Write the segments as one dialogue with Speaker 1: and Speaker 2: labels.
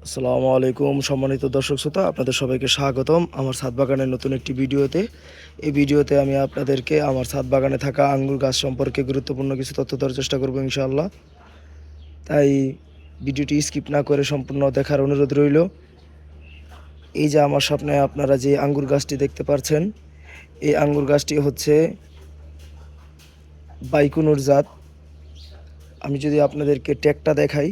Speaker 1: আসসালামু আলাইকুম সম্মানিত দর্শক শ্রোতা, আপনাদের সবাইকে স্বাগতম আমার ছাদ বাগানের নতুন একটি ভিডিওতে। এই ভিডিওতে আমি আপনাদেরকে আমার ছাদ বাগানে থাকা আঙ্গুর গাছ সম্পর্কে গুরুত্বপূর্ণ কিছু তথ্য দেওয়ার চেষ্টা করব ইনশাআল্লাহ। তাই ভিডিওটি স্কিপ না করে সম্পূর্ণ দেখার অনুরোধ রইল। এই যে আমার সামনে আপনারা যে আঙ্গুর গাছটি দেখতে পাচ্ছেন, এই আঙ্গুর গাছটি হচ্ছে বাইকুনুর জাত। আমি যদি আপনাদেরকে ট্যাগটা দেখাই,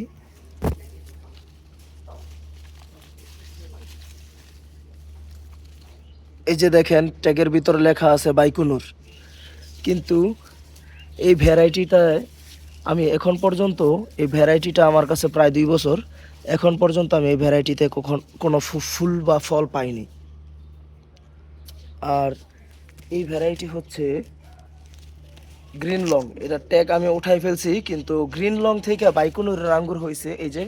Speaker 1: এই যে দেখেন ট্যাগের ভিতরে লেখা আছে বাইকুনুর। কিন্তু এই ভ্যারাইটিটায় আমি এখন পর্যন্ত এই ভ্যারাইটিটা আমার কাছে প্রায় 2 বছর, এখন পর্যন্ত আমি এই ভ্যারাইটিতে কোনো ফুল বা ফল পাইনি। আর এই ভ্যারাইটি হচ্ছে গ্রিন লং। এটা ট্যাগ আমি উঠাই ফেলছি, কিন্তু গ্রিন লং থেকে বাইকুনুরের আঙ্গুর হয়েছে। এই যে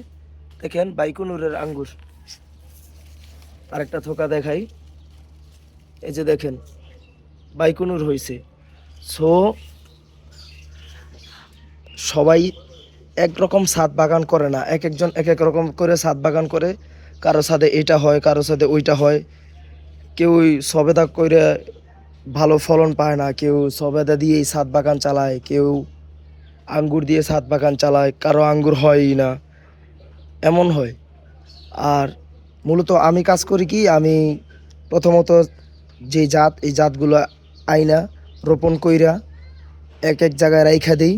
Speaker 1: দেখেন বাইকুনুরের আঙ্গুর। আরেকটা থোকা দেখাই, এই যে দেখেন বাইকুনুর হয়েছে। সো সবাই একরকম ছাদ বাগান করে না, এক একজন এক এক রকম করে ছাদ বাগান করে। কারো ছাদে এটা হয়, কারো ছাদে ওইটা হয়। কেউই সবেদা করে ভালো ফলন পায় না, কেউ সবেদা দিয়েই ছাদ বাগান চালায়, কেউ আঙ্গুর দিয়ে ছাদ বাগান চালায়, কারো আঙ্গুর হয়ই না, এমন হয়। আর মূলত আমি কাজ করি কি, আমি প্রথমত যে জাত, এই জাতগুলো আইনা রোপণ কইরা এক এক জায়গায় রাইখা দিই।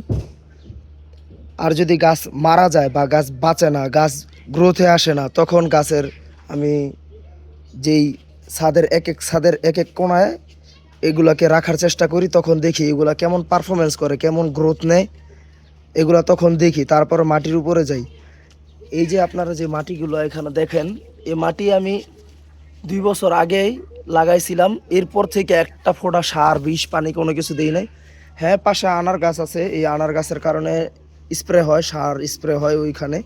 Speaker 1: আর যদি গাছ মারা যায় বা গাছ বাঁচে না, গাছ গ্রোথে আসে না, তখন গাছের আমি যেই ছাদের এক এক কোণায় এগুলাকে রাখার চেষ্টা করি। তখন দেখি এগুলা কেমন পারফরমেন্স করে, কেমন গ্রোথ নেয়, এগুলা তখন দেখি। তারপর মাটির উপরে যাই। এই যে আপনারা যে মাটিগুলো এখানে দেখেন, এই মাটি আমি 2 বছর আগেই লাগাইছিলাম। এরপর থেকে একটা ফোঁটা সার, বিষ, পানি কোনো কিছু দিই নাই। হ্যাঁ, পাশে আনার গাছ আছে, এই আনার গাছের কারণে স্প্রে হয়, সার স্প্রে হয় ওইখানে,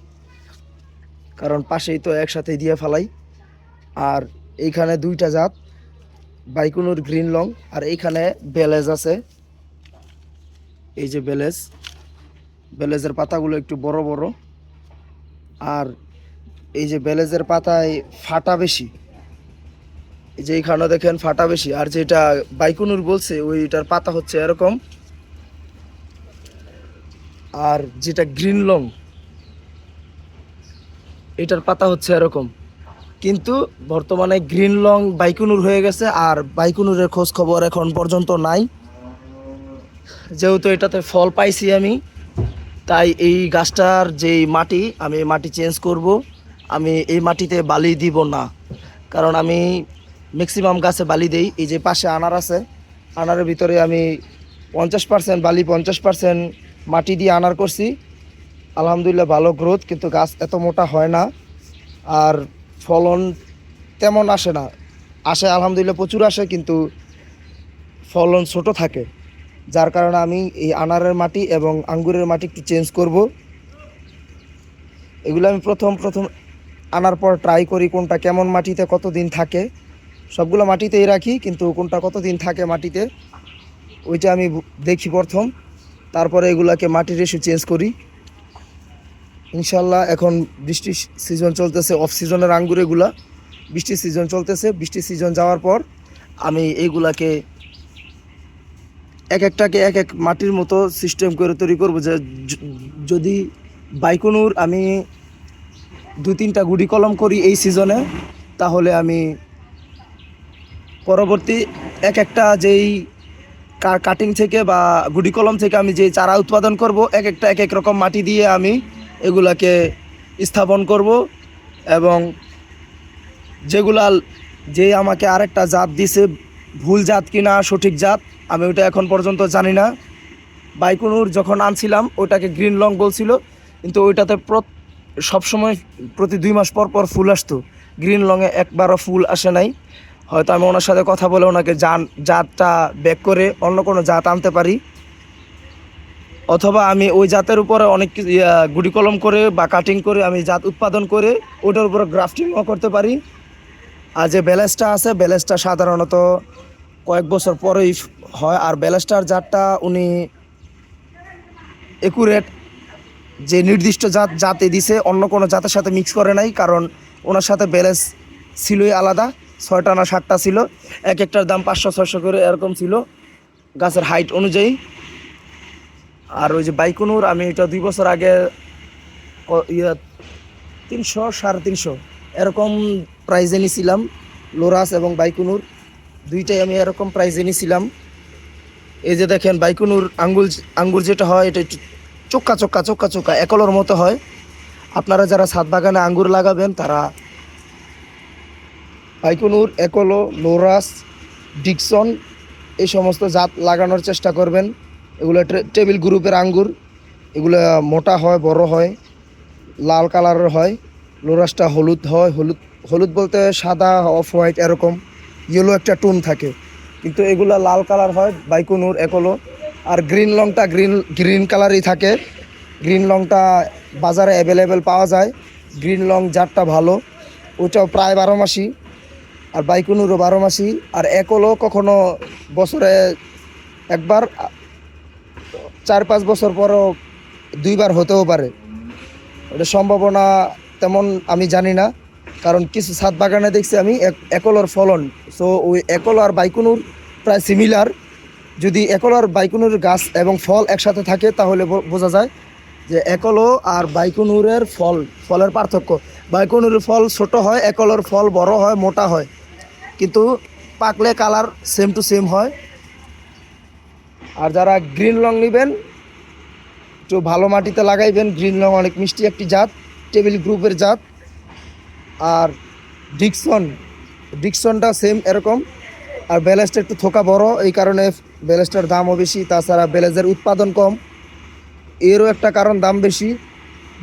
Speaker 1: কারণ পাশেই তো একসাথে দিয়ে ফেলাই। আর এইখানে 2টা জাত, বাইকুনুর গ্রিন লং, আর এইখানে বেলেজ আছে। এই যে বেলেজের পাতাগুলো একটু বড় বড়। আর এই যে বেলেজের পাতায় ফাটা বেশি, এই যে এইখানে দেখেন ফাটা বেশি। আর যেটা বাইকুনুর বলছে ওইটার পাতা হচ্ছে এরকম। আর যেটা গ্রিন লং, এটার পাতা হচ্ছে এরকম। কিন্তু বর্তমানে গ্রিন লং বাইকুনুর হয়ে গেছে, আর বাইকুনুরের খোঁজ খবর এখন পর্যন্ত নাই। যেহেতু এটাতে ফল পাইছি আমি, তাই এই গাছটার যেই মাটি, আমি এই মাটি চেঞ্জ করব। আমি এই মাটিতে বালি দিব না, কারণ আমি ম্যাক্সিমাম গাছে বালি দেই। এই যে পাশে আনার আছে, আনারের ভিতরে আমি 50% বালি, 50% মাটি দিয়ে আনার করছি। আলহামদুলিল্লাহ ভালো গ্রোথ, কিন্তু গাছ এত মোটা হয় না, আর ফলন তেমন আসে না। আসে আলহামদুলিল্লাহ প্রচুর আসে, কিন্তু ফলন ছোট থাকে। যার কারণে আমি এই আনারের মাটি এবং আঙ্গুরের মাটি একটু চেঞ্জ করব। এগুলো আমি প্রথম প্রথম আনার পর ট্রাই করি কোনটা কেমন মাটিতে কতদিন থাকে। সবগুলো মাটিতেই রাখি, কিন্তু কোনটা কতদিন থাকে মাটিতে ওইটা আমি দেখি প্রথম। তারপরে এগুলাকে মাটির রেশু চেঞ্জ করি ইনশাল্লাহ। এখন বৃষ্টির সিজন চলতেছে, অফ সিজনের আঙ্গুর এগুলা। বৃষ্টির সিজন চলতেছে, বৃষ্টির সিজন যাওয়ার পর আমি এইগুলাকে এক একটাকে এক এক মাটির মতো সিস্টেম করে তৈরি করবো। যে যদি বাইকুনুর আমি 2-3টা গুটি কলম করি এই সিজনে, তাহলে আমি পরবর্তী এক একটা যেই কাটিং থেকে বা গুটি কলম থেকে আমি যে চারা উৎপাদন করব, এক একটা এক এক রকম মাটি দিয়ে আমি এগুলাকে স্থাপন করব। এবং যেগুলা যে আমাকে আরেকটা জাত দিছে, ভুল জাত কিনা সঠিক জাত আমি ওটা এখন পর্যন্ত জানি না। বাইকুনুর যখন আনছিলাম ওটাকে গ্রিন লং বলছিল, কিন্তু ওইটাতে সবসময় প্রতি 2 মাস পর পর ফুল আসতো। গ্রিন লংয়ে একবারও ফুল আসে নাই। হয়তো আমি ওনার সাথে কথা বলে ওনাকে জাতটা ব্যাক করে অন্য কোনো জাত আনতে পারি, অথবা আমি ওই জাতের উপরে অনেক কিছু গুটি কলম করে বা কাটিং করে আমি জাত উৎপাদন করে ওটার উপরে গ্রাফটিংও করতে পারি। আর যে ব্যালেস্টা আছে, ব্যালেস্টা সাধারণত কয়েক বছর পরেই হয়। আর ব্যালেস্টার জাতটা উনি একুরেট যে নির্দিষ্ট জাতে দিছে, অন্য কোনো জাতের সাথে মিক্স করে নাই, কারণ ওনার সাথে ব্যালেন্স ছিলই আলাদা। 6টা না 7টা ছিল, এক একটার দাম 500-600 করে এরকম ছিল গাছের হাইট অনুযায়ী। আর ওই যে বাইকুনুর, আমি এটা 2 বছর আগে 300 350 এরকম প্রাইজে নিয়েছিলাম। লোরাস এবং বাইকুনুর দুইটাই আমি এরকম প্রাইজে নিয়েছিলাম। এই যে দেখেন বাইকুনুর আঙ্গুর যেটা হয়, এটা একটু চোক্কা চোক্কা চোক্কা চোক্কা একলর মতো হয়। আপনারা যারা ছাদ বাগানে আঙ্গুর লাগাবেন তারা বাইকুনুর, একলো, লোরাস, ডিকসন এই সমস্ত জাত লাগানোর চেষ্টা করবেন। এগুলো টেবিল গ্রুপের আঙ্গুর, এগুলো মোটা হয়, বড় হয়, লাল কালারের হয়। লোরাসটা হলুদ হয়, হলুদ হলুদ বলতে সাদা, অফ হোয়াইট এরকম, ইয়েলো একটা টোন থাকে, কিন্তু এগুলো লাল কালার হয় বাইকুনুর, একলো। আর গ্রিন লংটা গ্রিন কালারই থাকে। গ্রিন লংটা বাজারে অ্যাভেলেবেল পাওয়া যায়। গ্রিন লং জাতটা ভালো, ওইটাও প্রায় 12 মাসই। আর বাইকুনুরও 12 মাসই। আর একলো কখনো বছরে একবার, 4-5 বছর পরও 2বার হতেও পারে। এটা সম্ভাবনা তেমন আমি জানি না, কারণ কিছু ছাদ বাগানে দেখছি আমি একলোর ফলন। সো ওই একলো আর বাইকুনুর প্রায় সিমিলার। যদি একলো আর বাইকুনুর গাছ এবং ফল একসাথে থাকে তাহলে বোঝা যায় যে একলো আর বাইকুনুরের ফলের পার্থক্য। বাইকুনুরের ফল ছোট হয়, একলোর ফল বড় হয়, মোটা হয়, কিন্তু পাকলে কালার সেম টু সেম হয়। আর যারা গ্রিন লং নেবেন একটু ভালো মাটিতে লাগাইবেন। গ্রিন লং অনেক মিষ্টি একটি জাত, টেবিল গ্রুপের জাত। আর ডিকসনটা সেম এরকম। আর ব্যালেন্সটা একটু থোকা বড়, এই কারণে ব্যালেন্সটার দামও বেশি। তাছাড়া ব্যালেন্সের উৎপাদন কম, এরও একটা কারণ দাম বেশি।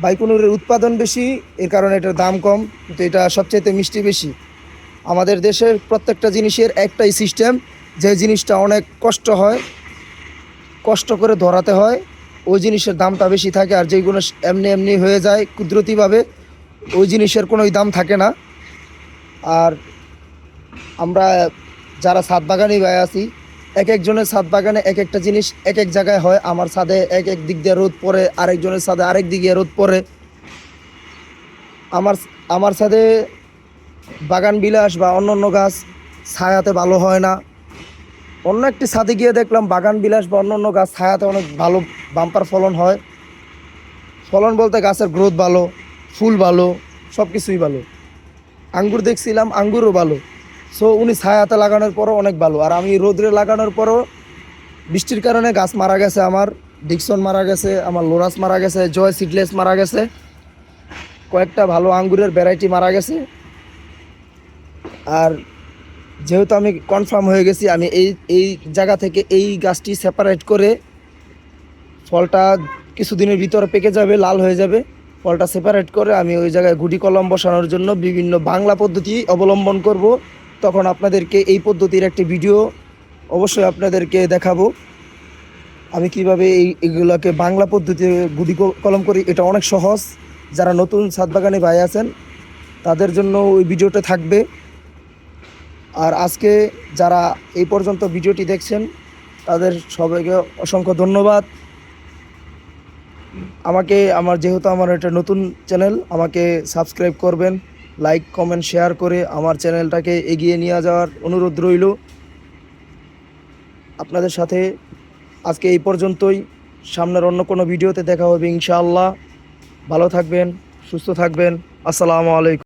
Speaker 1: বাইকুনুরের উৎপাদন বেশি, এর কারণে এটার দাম কম, কিন্তু এটা সবচাইতে মিষ্টি বেশি। আমাদের দেশের প্রত্যেকটা জিনিসের একটাই সিস্টেম, যে জিনিসটা অনেক কষ্ট করে ধরাতে হয়, ওই জিনিসের দামটা বেশি থাকে। আর যেগুলো এমনি এমনি হয়ে যায় কুদরতিভাবে, ওই জিনিসের কোনোই দাম থাকে না। আর আমরা যারা ছাদ বাগানে আছি, এক একজনের ছাদ বাগানে এক একটা জিনিস এক এক জায়গায় হয়। আমার ছাদে এক দিক দিয়ে রোদ পড়ে, আরেকজনের ছাদে আরেক দিকে রোদ পড়ে। আমার ছাদে বাগান বিলাস বা অন্য গাছ ছায়াতে ভালো হয় না। অন্য একটি ছাদে গিয়ে দেখলাম বাগান বিলাস বা অন্য গাছ ছায়াতে অনেক ভালো বাম্পার ফলন হয়। ফলন বলতে গাছের গ্রোথ ভালো, ফুল ভালো, সব কিছুই ভালো। আঙ্গুর দেখছিলাম, আঙ্গুরও ভালো। সো উনি ছায়াতে লাগানোর পরও অনেক ভালো। আর আমি রোদ্রে লাগানোর পরও বৃষ্টির কারণে গাছ মারা গেছে, আমার ডিকসন মারা গেছে, আমার লোরাস মারা গেছে, জয় সিডলেস মারা গেছে, কয়েকটা ভালো আঙ্গুরের ভ্যারাইটি মারা গেছে। আর যেহেতু আমি কনফার্ম হয়ে গেছি, আমি এই জায়গা থেকে এই গাছটি সেপারেট করে, ফলটা কিছুদিনের ভিতরে পেকে যাবে, লাল হয়ে যাবে, ফলটা সেপারেট করে আমি ওই জায়গায় গুটি কলম বসানোর জন্য বিভিন্ন বাংলা পদ্ধতি অবলম্বন করব। তখন আপনাদেরকে এই পদ্ধতির একটি ভিডিও অবশ্যই আপনাদেরকে দেখাবো, আমি কিভাবে এইগুলোকে বাংলা পদ্ধতিতে গুটি কলম করি। এটা অনেক সহজ। যারা নতুন ছাদ বাগানে ভাই আছেন তাদের জন্য ওই ভিডিওটা থাকবে। আর আজকে যারা এই পর্যন্ত ভিডিওটি দেখছেন তাদের সবাইকে অসংখ্য ধন্যবাদ। যেহেতু আমার এটা নতুন চ্যানেল, আমাকে সাবস্ক্রাইব করবেন, লাইক কমেন্ট শেয়ার করে আমার চ্যানেলটাকে এগিয়ে নিয়ে যাওয়ার অনুরোধ রইল। আপনাদের সাথে আজকে এই পর্যন্তই। সামনের অন্য কোনো ভিডিওতে দেখা হবে ইনশাআল্লাহ। ভালো থাকবেন, সুস্থ থাকবেন। আসসালামু আলাইকুম।